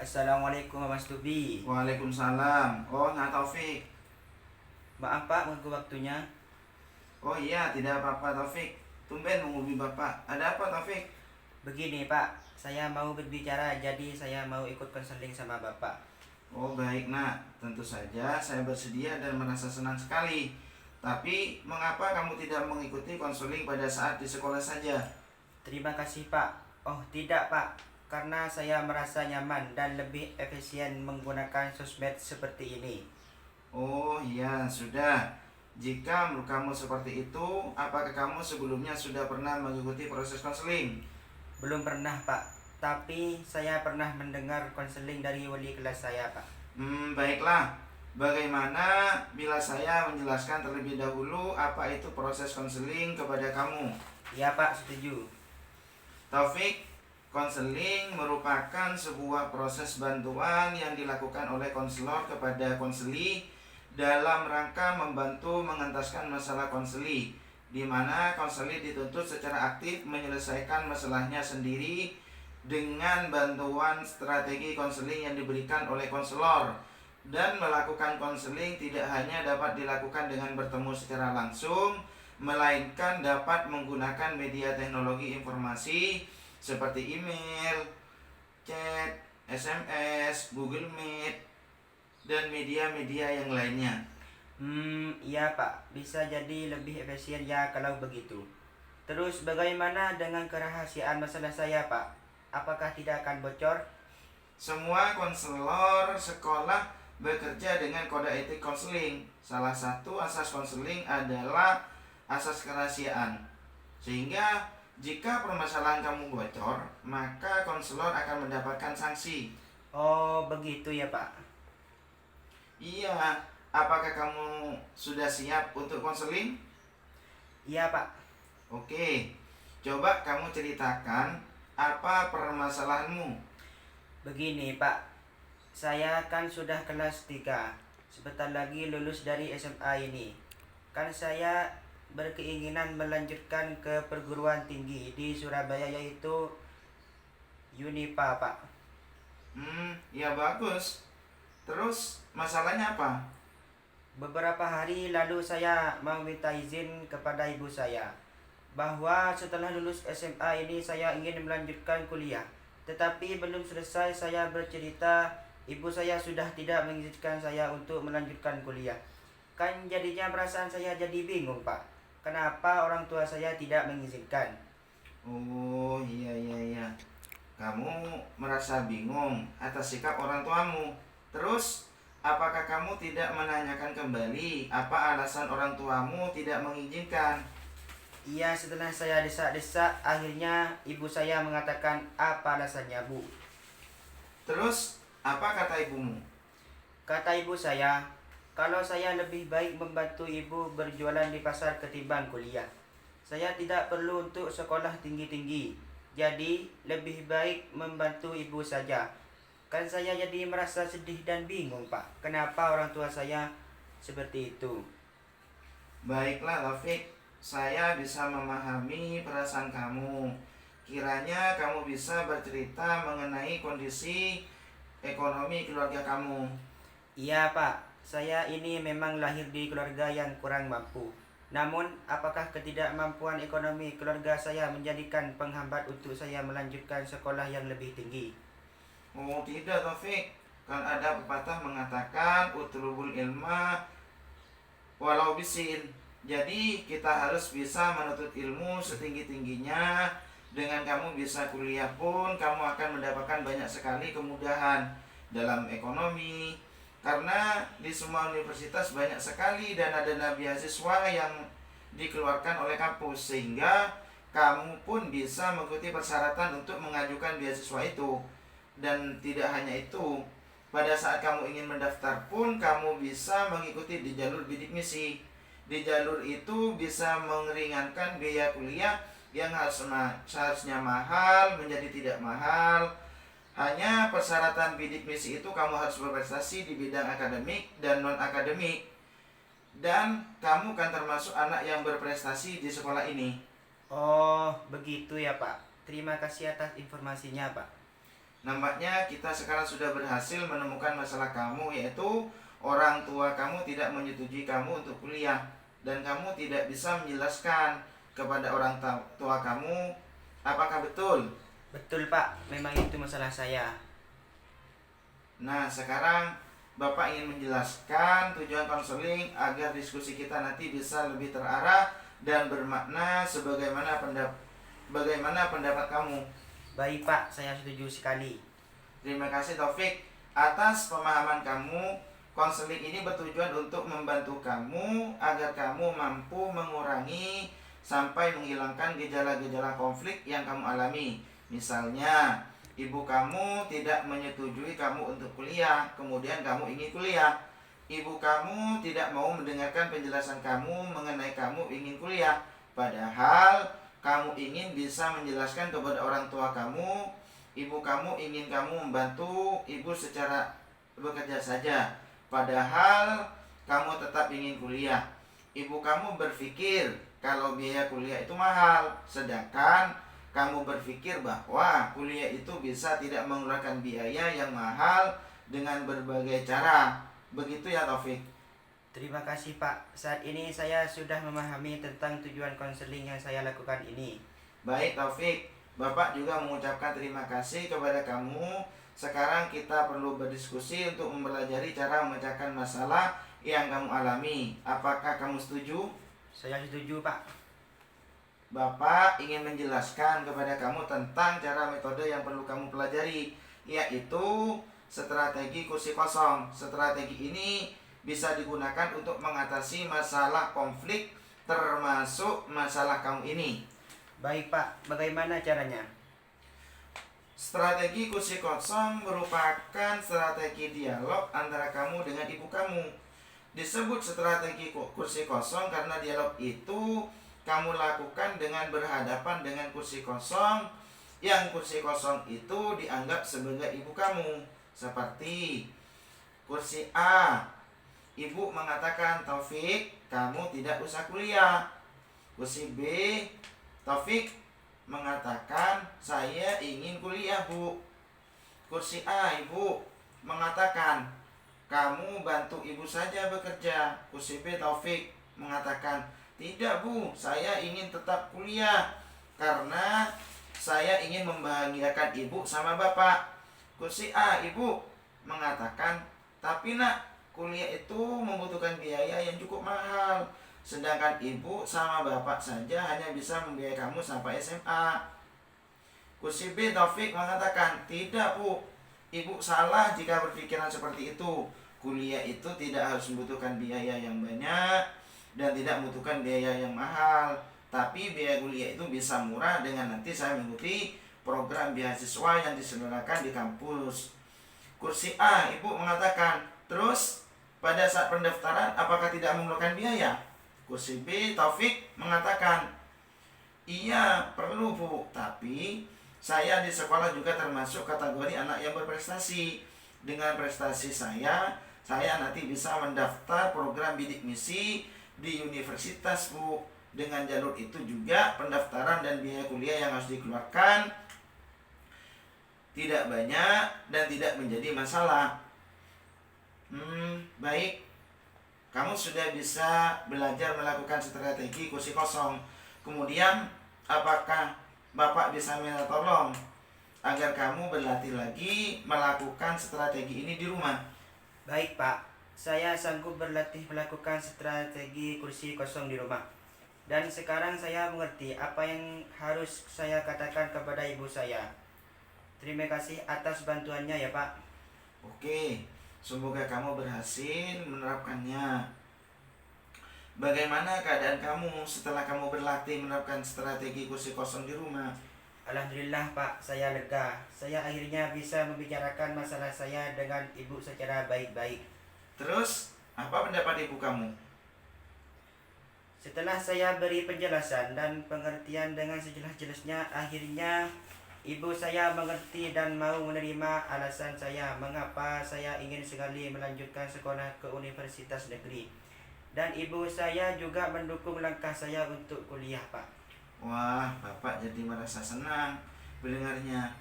Assalamualaikum Mas Tubi. Waalaikumsalam. Oh, nah Taufik. Maaf Pak mengganggu waktunya. Oh iya, tidak apa-apa Taufik. Tumben menghubungi Bapak. Ada apa Taufik? Begini Pak, saya mau berbicara jadi saya mau ikut konseling sama Bapak. Oh baik nak, tentu saja saya bersedia dan merasa senang sekali. Tapi mengapa kamu tidak mengikuti konseling pada saat di sekolah saja? Terima kasih Pak. Oh tidak Pak, karena saya merasa nyaman dan lebih efisien menggunakan sosmed seperti ini. Oh iya, sudah. Jika menurut kamu seperti itu, apakah kamu sebelumnya sudah pernah mengikuti proses konseling? Belum pernah Pak, tapi saya pernah mendengar konseling dari wali kelas saya Pak. Baiklah. Bagaimana bila saya menjelaskan terlebih dahulu apa itu proses konseling kepada kamu? Iya Pak, setuju. Taufik, konseling merupakan sebuah proses bantuan yang dilakukan oleh konselor kepada konseli dalam rangka membantu mengentaskan masalah konseli, di mana konseli dituntut secara aktif menyelesaikan masalahnya sendiri dengan bantuan strategi konseling yang diberikan oleh konselor. Dan melakukan konseling tidak hanya dapat dilakukan dengan bertemu secara langsung, melainkan dapat menggunakan media teknologi informasi seperti email, chat, SMS, Google Meet, dan media-media yang lainnya. Iya Pak, bisa jadi lebih efisien ya kalau begitu. Terus bagaimana dengan kerahasiaan masalah saya Pak? Apakah tidak akan bocor? Semua konselor sekolah bekerja dengan kode etik konseling. Salah satu asas konseling adalah asas kerahasiaan. Sehingga jika permasalahan kamu bocor, maka konselor akan mendapatkan sanksi. Oh begitu ya Pak. Iya, apakah kamu sudah siap untuk konseling? Iya Pak. Oke, coba kamu ceritakan apa permasalahanmu. Begini Pak, saya kan sudah kelas 3. Sebentar lagi lulus dari SMA ini. Kan saya berkeinginan melanjutkan ke perguruan tinggi di Surabaya yaitu Unipa Pak. Ya bagus. Terus masalahnya apa? Beberapa hari lalu saya mau minta izin kepada ibu saya bahwa setelah lulus SMA ini saya ingin melanjutkan kuliah. Tetapi belum selesai saya bercerita, ibu saya sudah tidak mengizinkan saya untuk melanjutkan kuliah. Kan jadinya perasaan saya jadi bingung, Pak. Kenapa orang tua saya tidak mengizinkan? Oh iya iya iya. Kamu merasa bingung atas sikap orang tuamu. Terus apakah kamu tidak menanyakan kembali apa alasan orang tuamu tidak mengizinkan? Iya, setelah saya desak-desak, akhirnya ibu saya mengatakan apa alasannya, Bu. Terus apa kata ibumu? Kata ibu saya, kalau saya lebih baik membantu ibu berjualan di pasar ketimbang kuliah. Saya tidak perlu untuk sekolah tinggi-tinggi. Jadi, lebih baik membantu ibu saja. Kan saya jadi merasa sedih dan bingung, Pak. Kenapa orang tua saya seperti itu? Baiklah Taufik, saya bisa memahami perasaan kamu. Kiranya kamu bisa bercerita mengenai kondisi ekonomi keluarga kamu. Iya, Pak. Saya ini memang lahir di keluarga yang kurang mampu. Namun, apakah ketidakmampuan ekonomi keluarga saya menjadikan penghambat untuk saya melanjutkan sekolah yang lebih tinggi? Oh tidak Taufik, kan ada pepatah mengatakan utlubul ilma walau bisin. Jadi kita harus bisa menuntut ilmu setinggi-tingginya. Dengan kamu bisa kuliah pun kamu akan mendapatkan banyak sekali kemudahan dalam ekonomi. Karena di semua universitas banyak sekali dana-dana beasiswa yang dikeluarkan oleh kampus, sehingga kamu pun bisa mengikuti persyaratan untuk mengajukan beasiswa itu. Dan tidak hanya itu, pada saat kamu ingin mendaftar pun kamu bisa mengikuti di jalur bidik misi. Di jalur itu bisa meringankan biaya kuliah yang seharusnya mahal menjadi tidak mahal. Hanya persyaratan bidik misi itu kamu harus berprestasi di bidang akademik dan non-akademik. Dan kamu kan termasuk anak yang berprestasi di sekolah ini. Oh, begitu ya, Pak. Terima kasih atas informasinya, Pak. Nampaknya kita sekarang sudah berhasil menemukan masalah kamu, yaitu orang tua kamu tidak menyetujui kamu untuk kuliah dan kamu tidak bisa menjelaskan kepada orang tua kamu. Apakah betul? Betul Pak, memang itu masalah saya. Nah, sekarang Bapak ingin menjelaskan tujuan konseling agar diskusi kita nanti bisa lebih terarah dan bermakna bagaimana pendapat kamu. Baik Pak, saya setuju sekali. Terima kasih Taufik atas pemahaman kamu. Konseling ini bertujuan untuk membantu kamu agar kamu mampu mengurangi sampai menghilangkan gejala-gejala konflik yang kamu alami. Misalnya, ibu kamu tidak menyetujui kamu untuk kuliah, kemudian kamu ingin kuliah. Ibu kamu tidak mau mendengarkan penjelasan kamu mengenai kamu ingin kuliah, padahal kamu ingin bisa menjelaskan kepada orang tua kamu. Ibu kamu ingin kamu membantu ibu secara bekerja saja, padahal kamu tetap ingin kuliah. Ibu kamu berpikir kalau biaya kuliah itu mahal, sedangkan kamu berpikir bahwa kuliah itu bisa tidak mengeluarkan biaya yang mahal dengan berbagai cara. Begitu ya Taufik? Terima kasih Pak, saat ini saya sudah memahami tentang tujuan konseling yang saya lakukan ini. Baik Taufik, Bapak juga mengucapkan terima kasih kepada kamu. Sekarang kita perlu berdiskusi untuk mempelajari cara memecahkan masalah yang kamu alami. Apakah kamu setuju? Saya setuju Pak. Bapak ingin menjelaskan kepada kamu tentang cara metode yang perlu kamu pelajari, yaitu strategi kursi kosong. Strategi ini bisa digunakan untuk mengatasi masalah konflik termasuk masalah kamu ini. Baik Pak, bagaimana caranya? Strategi kursi kosong merupakan strategi dialog antara kamu dengan ibu kamu. Disebut strategi kursi kosong karena dialog itu kamu lakukan dengan berhadapan dengan kursi kosong, yang kursi kosong itu dianggap sebagai ibu kamu. Seperti kursi A, ibu mengatakan, Taufik, kamu tidak usah kuliah. Kursi B, Taufik mengatakan, saya ingin kuliah bu. Kursi A, ibu mengatakan, kamu bantu ibu saja bekerja. Kursi B, Taufik mengatakan, tidak bu, saya ingin tetap kuliah karena saya ingin membahagiakan ibu sama bapak. Kursi A, ibu mengatakan, tapi nak, kuliah itu membutuhkan biaya yang cukup mahal, sedangkan ibu sama bapak saja hanya bisa membiayai kamu sampai SMA. Kursi B, Taufik mengatakan, tidak bu, ibu salah jika berpikiran seperti itu. Kuliah itu tidak harus membutuhkan biaya yang banyak dan tidak membutuhkan biaya yang mahal, tapi biaya kuliah itu bisa murah dengan nanti saya mengikuti program beasiswa yang diselenggarakan di kampus. Kursi A, ibu mengatakan, terus pada saat pendaftaran apakah tidak memerlukan biaya? Kursi B, Taufik mengatakan, iya perlu bu, tapi saya di sekolah juga termasuk kategori anak yang berprestasi. Dengan prestasi saya nanti bisa mendaftar program bidik misi di universitas bu. Dengan jalur itu juga pendaftaran dan biaya kuliah yang harus dikeluarkan tidak banyak dan tidak menjadi masalah. Baik, kamu sudah bisa belajar melakukan strategi kursi kosong. Kemudian apakah Bapak bisa minta tolong agar kamu berlatih lagi melakukan strategi ini di rumah? Baik Pak, saya sanggup berlatih melakukan strategi kursi kosong di rumah. Dan sekarang saya mengerti apa yang harus saya katakan kepada ibu saya. Terima kasih atas bantuannya ya Pak. Oke, semoga kamu berhasil menerapkannya. Bagaimana keadaan kamu setelah kamu berlatih menerapkan strategi kursi kosong di rumah? Alhamdulillah Pak, saya lega. Saya akhirnya bisa membicarakan masalah saya dengan ibu secara baik-baik. Terus, apa pendapat ibu kamu? Setelah saya beri penjelasan dan pengertian dengan sejelas-jelasnya, akhirnya ibu saya mengerti dan mau menerima alasan saya mengapa saya ingin sekali melanjutkan sekolah ke universitas negeri. Dan ibu saya juga mendukung langkah saya untuk kuliah, Pak. Wah, Bapak jadi merasa senang mendengarnya.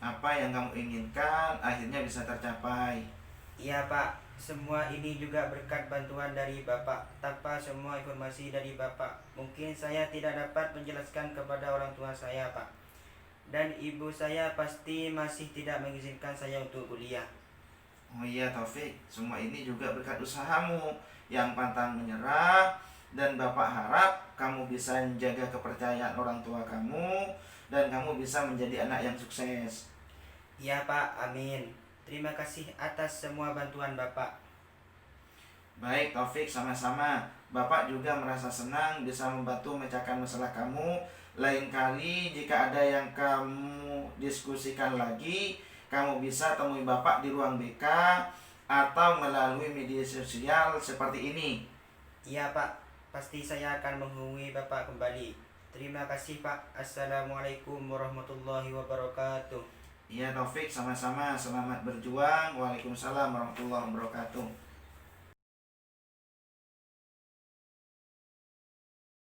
apa yang kamu inginkan akhirnya bisa tercapai. Iya Pak, semua ini juga berkat bantuan dari Bapak. Tanpa semua informasi dari Bapak, mungkin saya tidak dapat menjelaskan kepada orang tua saya Pak. Dan ibu saya pasti masih tidak mengizinkan saya untuk kuliah. Oh iya Taufik, semua ini juga berkat usahamu yang pantang menyerah, dan Bapak harap kamu bisa menjaga kepercayaan orang tua kamu dan kamu bisa menjadi anak yang sukses. Iya Pak, amin. Terima kasih atas semua bantuan Bapak. Baik Taufik, sama-sama. Bapak juga merasa senang bisa membantu memecahkan masalah kamu. Lain kali jika ada yang kamu diskusikan lagi, kamu bisa temui Bapak di ruang BK atau melalui media sosial seperti ini. Iya Pak, pasti saya akan menghubungi Bapak kembali. Terima kasih Pak. Assalamualaikum warahmatullahi wabarakatuh. Iya Taufik, sama-sama. Selamat berjuang. Waalaikumsalam warahmatullahi wabarakatuh.